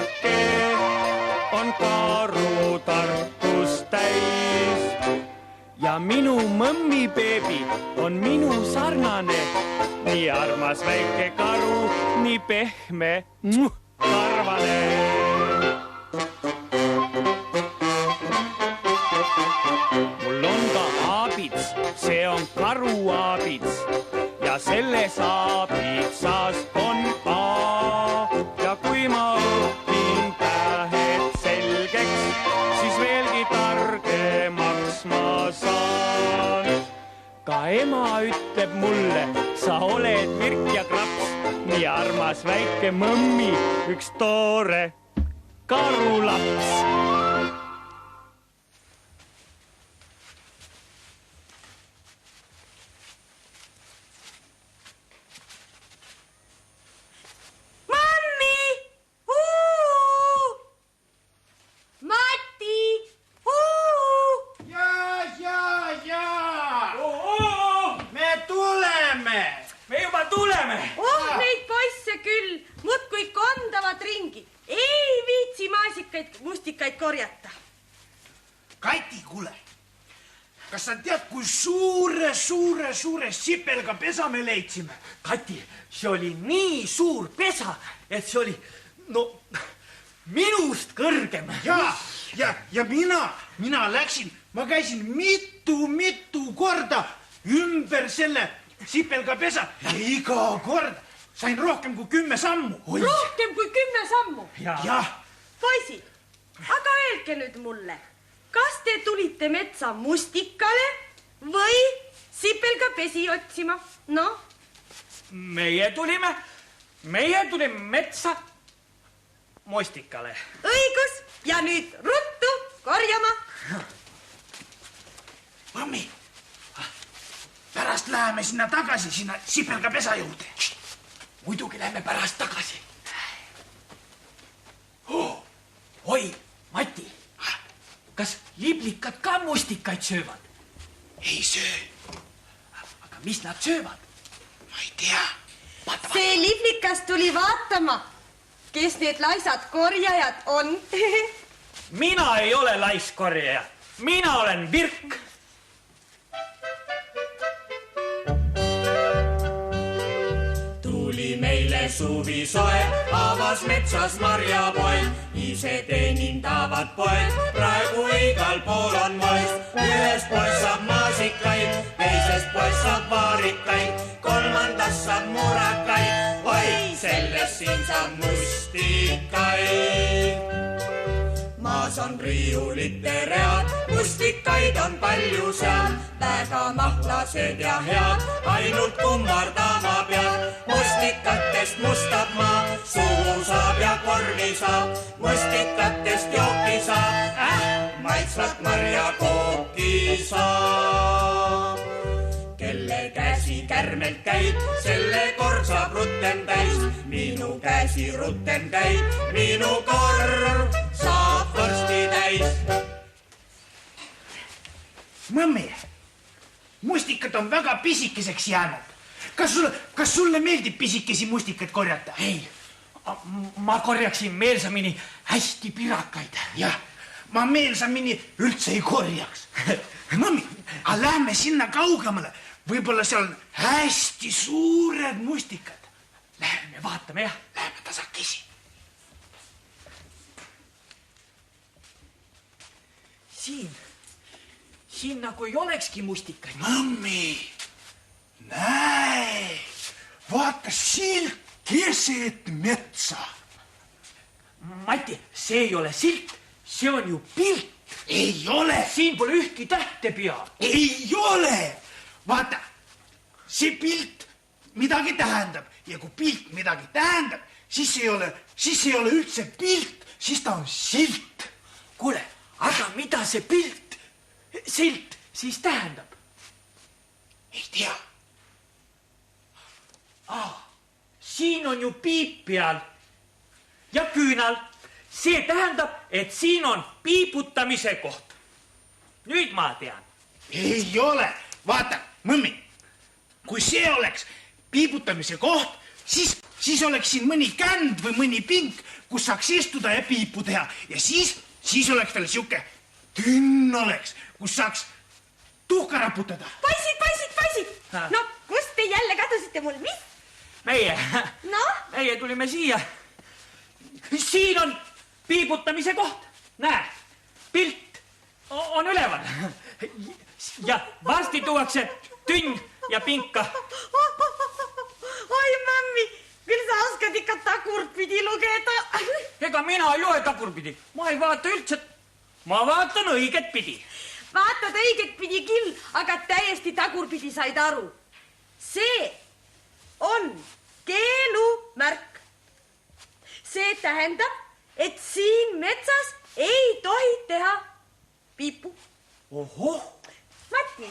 väike on karu tarkust täis ja minu mõmmi beebi on minu sarnane. Nii armas väike karu, nii pehme, karvane. Mul on ka aabits, see on karuaabits ja selles aabitsas on A. Ja kui ma õpin tähed selgeks, siis veelgi targemaks ma saan. Ka ema ütleb mulle, sa oled virk ja kraps, nii armas väike mõmmi, üks toore karulaps. Suure sipelga pesa me leidsime. Kati, see oli nii suur pesa, et see oli, minust kõrgem. Ja mina läksin, ma käisin mitu korda ümber selle sipelga pesa ja iga kord sain rohkem kui 10 sammu. Rohkem kui 10 sammu? Jah. Poisid, aga öelge nüüd mulle, kas te tulite metsa mustikale või sipelga pesi otsima, Meie tulime metsa mustikale. Õigus, ja nüüd ruttu korjama. Mammi, pärast läheme sinna tagasi, sinna sipelga pesa juurde. Muidugi lähme pärast tagasi. Oi, Mati, kas liblikad ka mustikaid söövad? Ei söö. Aga mis nad söövad? Ma ei tea. See liblikas tuli vaatama, kes need laisad korjajad on. Mina ei ole laiskorjaja, mina olen virk. Tuli meile suvisoe, avas metsas marjapoed, ise teenindavad poed, praegu igal pool on moes. Ühes poes saab maasikaid, teises poes saab vaarikaid, kolmandas saab murakaid, oi, selles siin saab mustikaid. Maas on riiulite read, mustikaid on palju seal, väga mahlased ja head, ainult kummardama peab. Mustikatest mustab maa, suu saab ja korvi saab, mustikatest jooki saab, maitsvat marjakooki saab. Kelle käsi kärmelt käib, selle kord saab rutem täis, minu käsi rutem käib, minu kord saab varsti täis. Mõmmi, mustikad on väga pisikeseks jäänud. Kas sulle meeldib pisikesi mustikaid korjata? Ei, ma korjaksin meelsamini hästi pirakaid. Jah, ma meelsamini üldse ei korjaks. Mõmmi, aga lähme sinna kaugemale. Võib-olla seal on hästi suured mustikad. Lähme vaatame, jah. Lähme tasakesi. Siin nagu ei olekski mustikaid. Mõmmi, näe, vaata silt keset metsa. Mati, see ei ole silt, see on ju pilt. Ei ole. Siin pole ühtki tähte peal. Ei ole. Vaata, see pilt midagi tähendab ja kui pilt midagi tähendab, siis ei ole üldse pilt, siis ta on silt. Kuule, aga mida see silt siis tähendab? Ei tea. Siin on ju piip peal ja küünal. See tähendab, et siin on piiputamise koht. Nüüd ma tean. Ei ole. Vaata, mõmmi, kui see oleks piiputamise koht, siis oleks siin mõni känd või mõni pink, kus saaks istuda ja piipu teha. Ja siis oleks veel siuke tünn oleks, kus saaks tuhka raputada. Poisid! No, kust te jälle kadusite mul, mis? Meie tulime siia. Siin on piibutamise koht. Näe, pilt on üleval. Ja varsti tuuakse tünn ja pinka. Oi, mammi, küll sa oskad ikka tagurpidi lugeda. Ega mina ei loe tagurpidi. Ma ei vaata üldse. Ma vaatan õiget pidi. Vaatad õiget pidi küll, aga täiesti tagurpidi said aru. See on keelumärk. See tähendab, et siin metsas ei tohi teha piipu. Ohoh. Mati,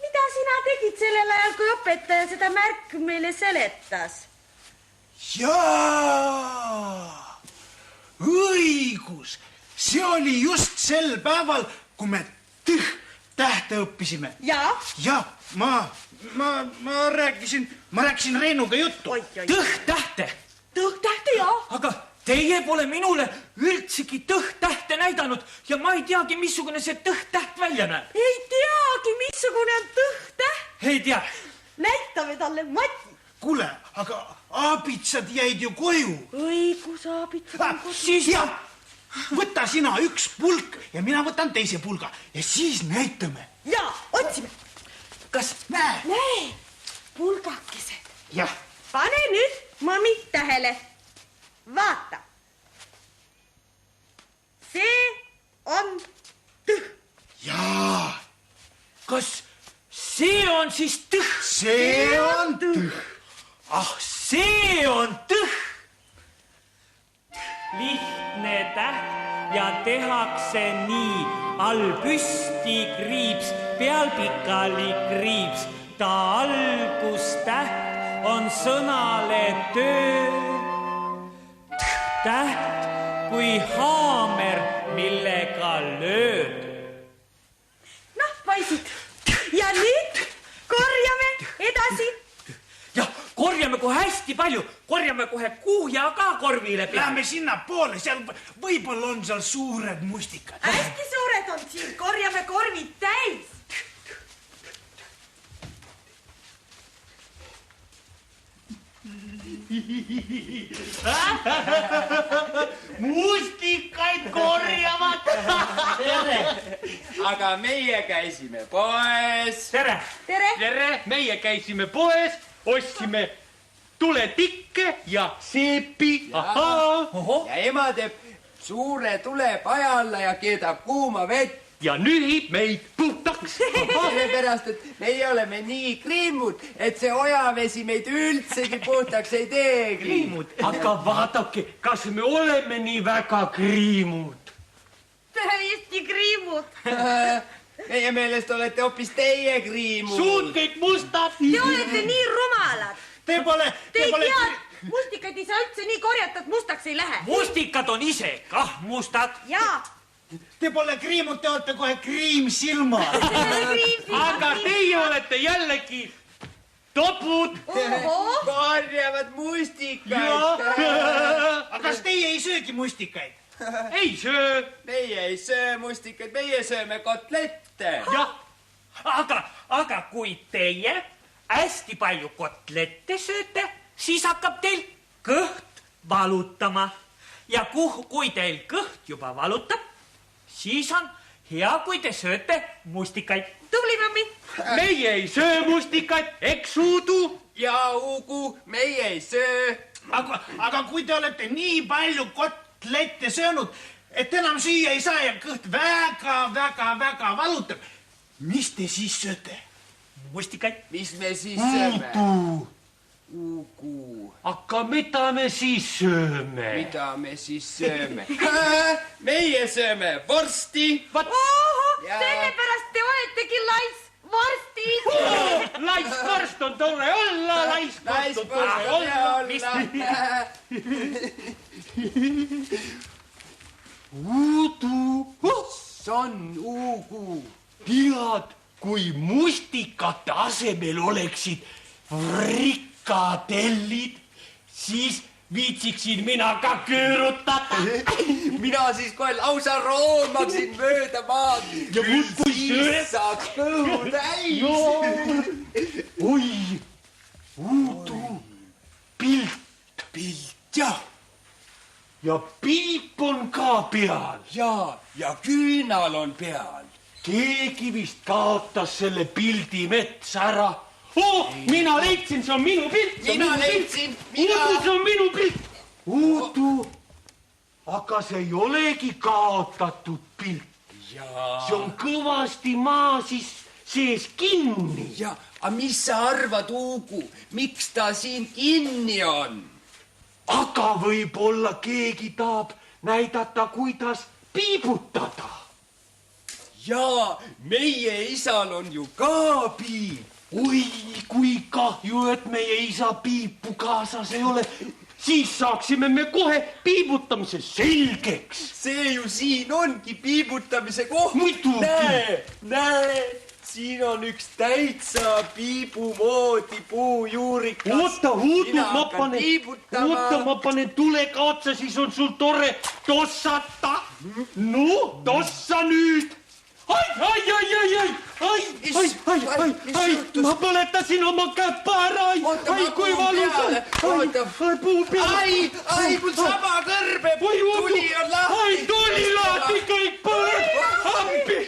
mida sina tegid sellel ajal, kui õpetaja seda märk meile seletas? Jaa, õigus. See oli just sel päeval, kui me tähte õppisime. Ja, ma rääkisin Reinuga juttu. Tõhtähte. Tõhtähte, jah. Aga teie pole minule üldsegi tõhtähte näidanud ja ma ei teagi, missugune see tõhtäht välja näeb. Ei teagi, missugune on tõhtäht. Ei tea. Näitame talle, Mati. Kuule, aga aabitsad jäid ju koju. Õigus, aabitsad on koju. Siis võta sina üks pulk ja mina võtan teise pulga ja siis näitame. Ja, otsime. Kas Näe, pulgakesed. Jah. Pane nüüd, mõmi, tähele. Vaata. See on tõh. Jaa. kas see on siis tõh? See on tõh. Ah, see on tõh. Lihtne täht ja tehakse nii. All püsti kriips, peal pikali kriips. Ta algustäht on sõnale töö. Täht kui haamer, millega lööd. Noh, poisid, ja nüüd korjame edasi. Ja korjame kohe hästi palju. Korjame kohe kuhja ka korvile peale. Lähme sinna poole, seal võib-olla on seal suured mustikad. Hästi suured on siin, korjame korvid täis. Mustikaid korjavad. Tere. Aga meie käisime poes. Tere. Tere. Tere. Meie käisime poes, ostsime tuletikke ja seepi. Ja ema teeb suure tulepaja alla ja keedab kuuma vett. Ja nühib meid puhtaks. Sellepärast, et meie oleme nii kriimud, et see ojavesi meid üldsegi puhtaks ei teegi. Kriimud. Aga vaadake, kas me oleme nii väga kriimud? Täiesti kriimud. Meie meelest olete hoopis teie kriimud. Suud kõik mustad. Te olete nii rumalad. Te pole... Te ei tea, mustikaid ei saa üldse nii korjata, et mustaks ei lähe. Mustikad on ise kah mustad. Jaa. Te pole kriimud, te olete kohe kriimsilma. Aga teie olete jällegi topud. Korjavad mustikaid. Aga kas teie ei söögi mustikaid? Ei söö. Meie ei söö mustikaid, meie sööme kotlette. Jah. Aga kui teie hästi palju kotlette sööte, siis hakkab teil kõht valutama. Ja kui teil kõht juba valutab, siis on hea, kui te sööte mustikaid. Tubli, mammi. Meie ei söö mustikaid, eks Uudu? Ja Ugu, meie ei söö. Aga kui te olete nii palju kotlette söönud, et enam süüa ei saa ja kõht väga valutab, mis te siis sööte? Mustikaid. Mis me siis sööme? Ugu. Aga mida me siis sööme? Mida me siis sööme? Meie sööme vorsti. Oho, sellepärast te oletegi laisvorstid. Laisvorst on tore olla, laisvorst on tore olla. Uudu. See on Ugu. Tead, kui mustikate asemel oleksid ka tellid, siis viitsiksin mina ka küürutada. Mina siis kohe lausa roomaksin mööda maad. Ja muudkui sööd. Saaks kõhu täis. Oi, Uudu, pilt. Pilt, jah. Ja piip on ka peal. Ja küünal on peal. Keegi vist kaotas selle pildi metsa ära. Mina leidsin, see on minu pilt. Mina leidsin, Uudu, see on minu pilt. Uudu, aga see ei olegi kaotatud pilt. See on kõvasti maa sees kinni. Aga mis sa arvad, Uugu, miks ta siin kinni on? Aga võib-olla keegi tahab näidata, kuidas piibutada. Meie isal on ju ka piip. Oi, kui kahju, et meie isa piipu kaasas ei ole. Siis saaksime me kohe piibutamise selgeks. See ju siin ongi piibutamise koht. Muidugi. Näe, siin on üks täitsa piibu moodi puujuurikas. Oota, ma panen tulega otsa, siis on sul tore tossata. No, tossa nüüd. Ai, ma põletasin oma käpa ära. Ai, kui valus. Puu peale. Ai, mul sama kõrbe. Tuli on lahti. Ai, tuli lahti, kõik põleb. Appi.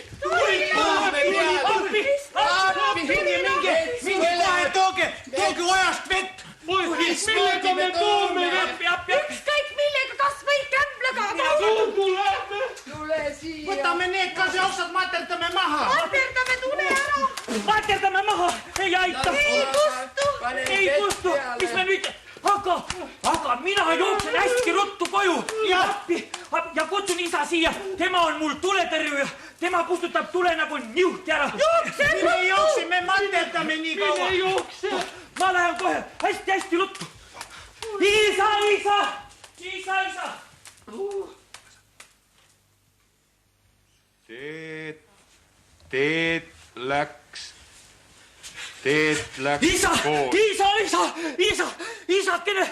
Minge kohe, tooge ojast vett. Millega me toome vett? Ükskõik millega, kas või kämblaga. Tule siia. Võtame need ka, see oksad materdame maha. Materdame, tule ära. Materdame maha, ei aita. Ei kustu, mis me nüüd... Aga mina jooksen hästi ruttu koju. Ja kutsun isa siia. Tema on mul tuletõrjuja. Tema kustutab tule nagu niuhti ära. Me jookse, me materdame nii kaua. Mine jookse. Ma lähen kohe hästi ruttu. Isa. Teet läks kooli. Isakene.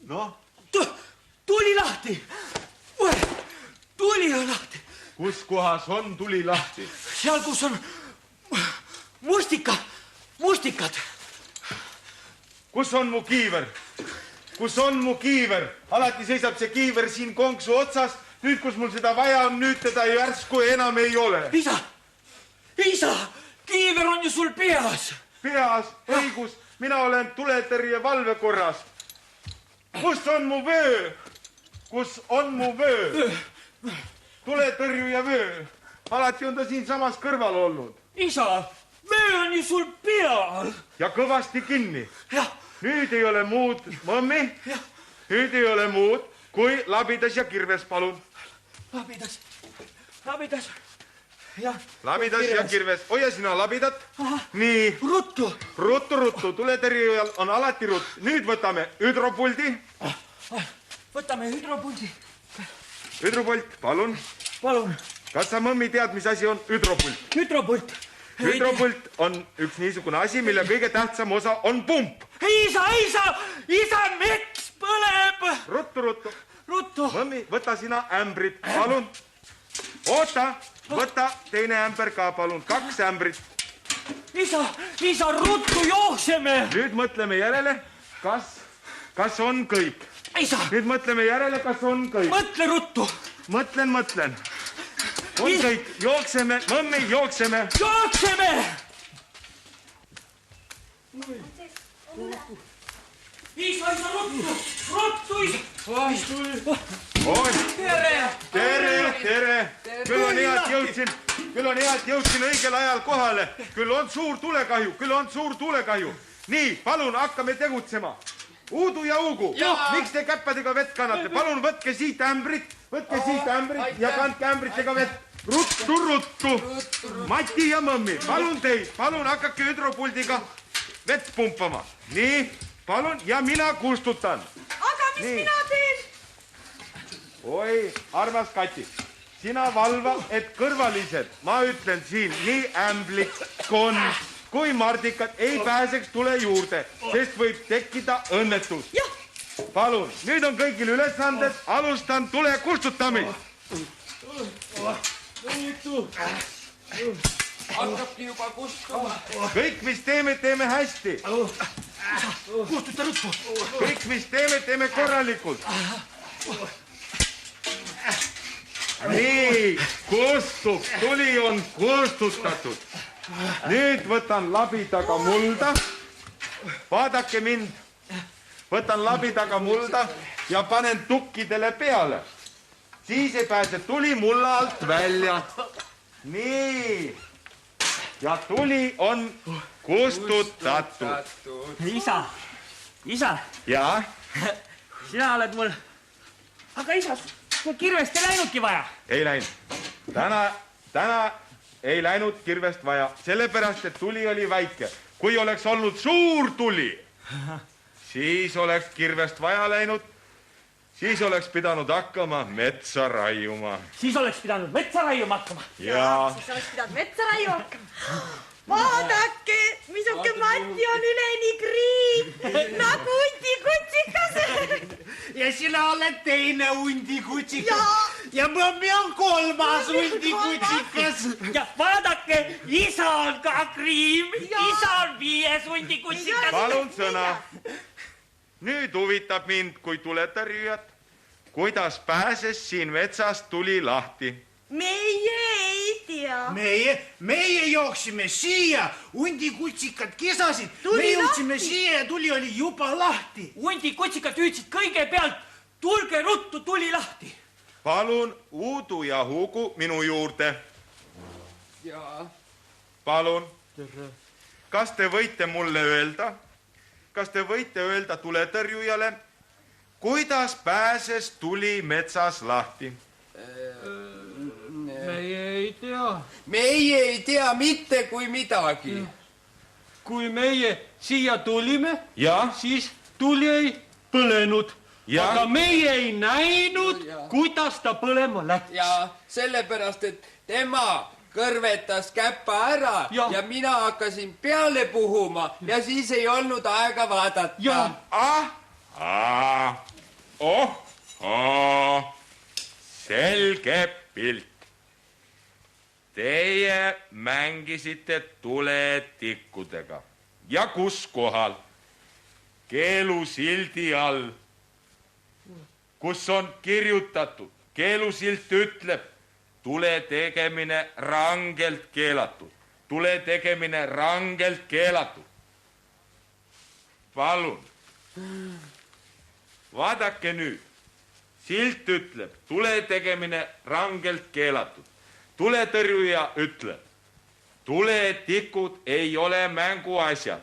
Noh? Tuli lahti. Tuli on lahti. Kus kohas on tuli lahti? Seal, kus on mustikad. Kus on mu kiiver? Alati seisab see kiiver siin konksu otsas. Nüüd, kus mul seda vaja on, nüüd teda järsku enam ei ole. Isa, kiiver on ju sul peas. Peas, õigus, mina olen tuletõrje valvekorras. Kus on mu vöö? Tuletõrjuja vöö. Alati on ta siin samas kõrval olnud. Isa, vöö on ju sul peal. Ja kõvasti kinni. Nüüd ei ole muud, mõmmi. Nüüd ei ole muud, kui labidas ja kirves, palun. Labidas. Labidas ja kirves. Hoia sina labidat. Nii. Ruttu. Tuletõrjujal on alati rutt. Nüüd võtame hüdropuldi. Võtame hüdropuldi. Hüdropult, palun. Kas sa, mõmmi, tead, mis asi on hüdropult? Hüdropult on üks niisugune asi, mille kõige tähtsam osa on pump. Isa, mets põleb. Ruttu. Mõmmi, võta sina ämbrid, palun. Oota, võta teine ämber ka, palun. 2 ämbrit. Isa, ruttu jookseme. Nüüd mõtleme järele, kas on kõik. Isa. Nüüd mõtleme järele, kas on kõik. Mõtle ruttu. Mõtlen. On kõik. Jookseme, mõmmi, jookseme. Isa, ruttu. Tere. Küll on hea, et jõudsin õigel ajal kohale. Küll on suur tulekahju. Nii, palun, hakkame tegutsema. Uudu ja Uugu, miks te käppadega vett kannate? Palun võtke siit ämbrit ja kandke ämbritega vett. Ruttu. Mati ja mõmmi, palun hakake hüdropuldiga vett pumpama. Nii, palun, ja mina kustutan. Aga mis mina teen? Oi, armas Kati, sina valva, et kõrvalised, ma ütlen siin, nii ämblikon kui mardikad ei pääseks tule juurde, sest võib tekkida õnnetus. Palun, nüüd on kõigil ülesanded, alustan tule kustutamist. Hakkabki juba kustuma. Kõik, mis teeme, teeme hästi. Kustuta ruttu. Kõik, mis teeme, teeme korralikult. Nii, kustub, tuli on kustutatud. Nüüd võtan labidaga mulda. Vaadake mind. Võtan labidaga mulda ja panen tukkidele peale. Siis ei pääse tuli mulla alt välja. Nii. Ja tuli on kustutatud. Isa. Ja? Sina oled mul... Aga isa, kirvest ei läinudki vaja. Ei läinud. Täna ei läinud kirvest vaja. Sellepärast, et tuli oli väike. Kui oleks olnud suur tuli, siis oleks kirvest vaja läinud. Siis oleks pidanud hakkama metsa raiuma. Siis oleks pidanud metsa raiuma hakkama. Ja. Siis oleks pidanud metsa raiuma hakkama. Vaadake, misuke Mati on üleni kriip, nagu hundikutsikas. Ja sina oled teine hundikutsikas. Ja mõmmi on kolmas hundikutsikas. Ja vaadake, isa on ka kriim. Isa on 5 hundikutsikas. Palun sõna. Nüüd huvitab mind, kui tuletõrjujad, kuidas pääses siin metsas tuli lahti. Meie ei tea. Meie jooksime siia, hundikutsikad kesasid. Me jõudsime siia ja tuli oli juba lahti. Hundikutsikad hüüdsid kõigepealt, tulge ruttu, tuli lahti. Palun Uudu ja Hugu minu juurde. Jaa. Palun. Kas te võite mulle öelda? Kas te võite öelda tuletõrjujale, kuidas pääses tuli metsas lahti? Meie ei tea mitte kui midagi. Kui meie siia tulime, Ja? siis tuli ei põlenud. Ja? Aga meie ei näinud, kuidas ta põlema läks. Ja sellepärast, et tema kõrvetas käppa ära ja mina hakkasin peale puhuma ja siis ei olnud aega vaadata. Selge pilt. Teie mängisite tuletikkudega. Ja kus kohal? Keelusildi all. Kus on kirjutatud? Keelusilt ütleb, tule tegemine rangelt keelatud. Tule tegemine rangelt keelatud. Palun. Vaadake nüüd. Silt ütleb, tule tegemine rangelt keelatud. Tuletõrjuja ütleb, tuletikud ei ole mänguasjad.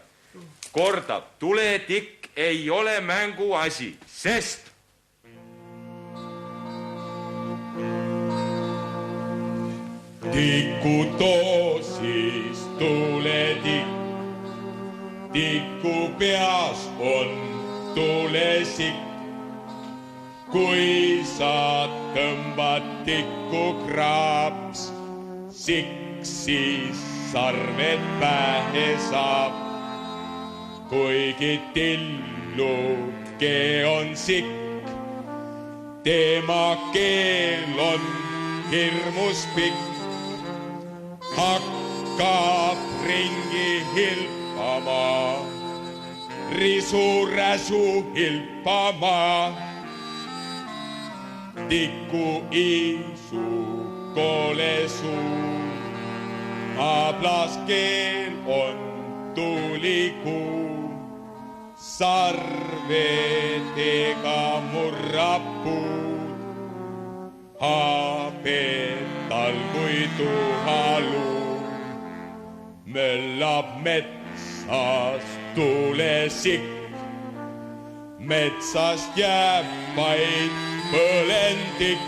Kordab, tuletikk ei ole mänguasi, sest tiku doosis tuletikk, tiku peas on tulesikk. Kui sa tõmbad tikku kraaps, sikk siis sarved pähe saab. Kuigi tilluke on sikk, tema keel on hirmus pikk. Hakkab ringi hilpama, risu-räsu hilpama. Tiku isu kolesuu, ablas keel on tulikuu. Sarvedega murrab puud, habetal muidu haluu. Möllab metsas tulesikk, metsast jääb vaid põlendik.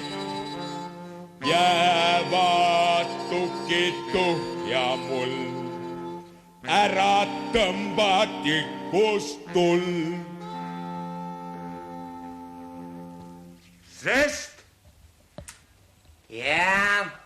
Jäävad tukid tuhja mul, ära tõmba tikust tuld. Sest? Jaa.